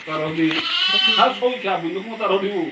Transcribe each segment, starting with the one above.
Taruh di harus kau ikat dulu mau taruh di bu.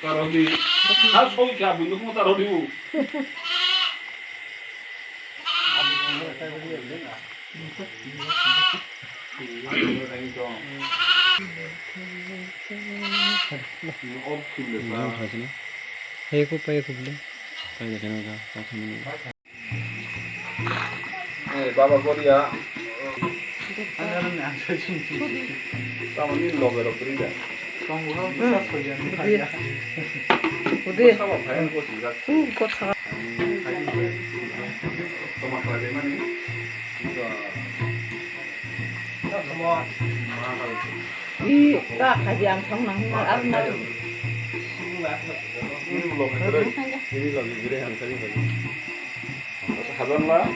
Taruh Taruh di. Hal soal kya bulu kamu taruh di bu. Baba Korea. Kamu ni logo beriga. 어디? Sama bayang kau sih. 그 차. Sama kerja mana ni? 이가 가지 않던 낭만 안 나. Ini logo terus. Ini logo gede yang tadi tadi. Haban lah.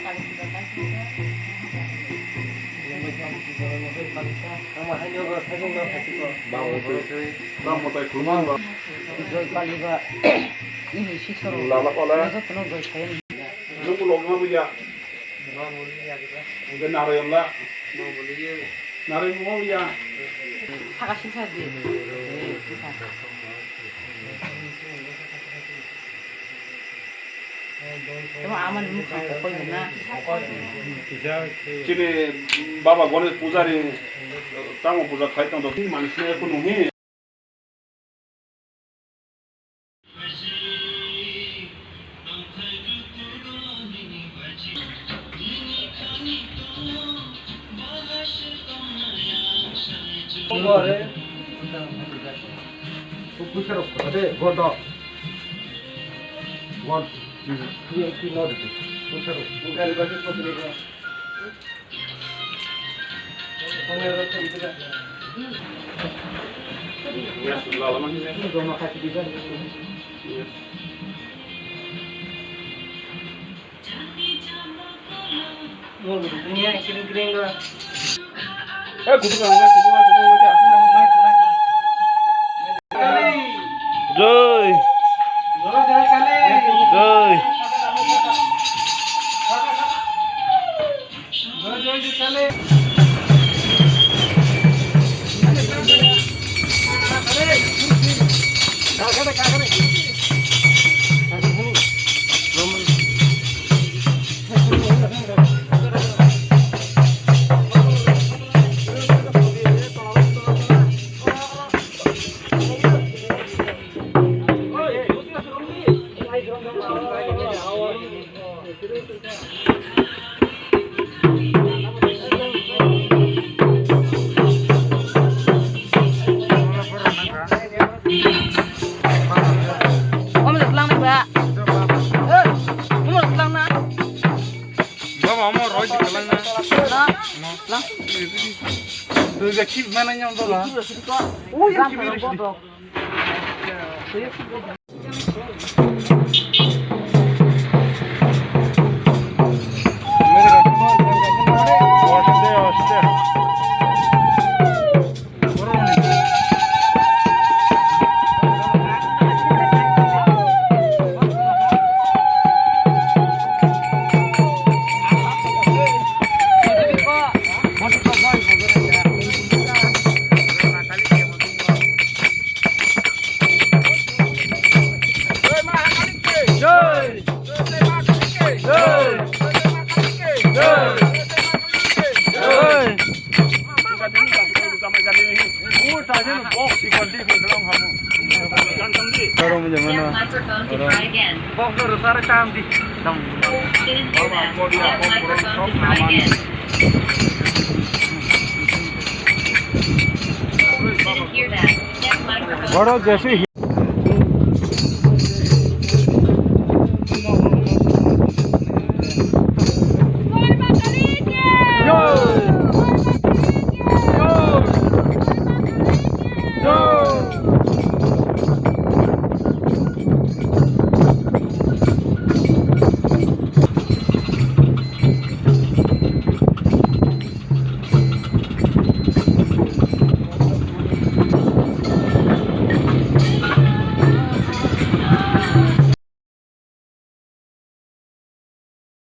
Kamu tak kurang lah. 빨리가 이미 시처로 Lala kola. 그래서 그런 걸 사연. Nunggu logo apa ya? Udah naruh lah. Naruh mau ya? 사가 신사지. cuma aman muka pokoknya Sini Baba Ganesh Pujari tamu puja kaitan do manusia ekonomi. Ya sudah lama ni. Joy. Joy. Microphone to try again. Didn't do that. Microphone to try again. Didn't hear that. Microphone.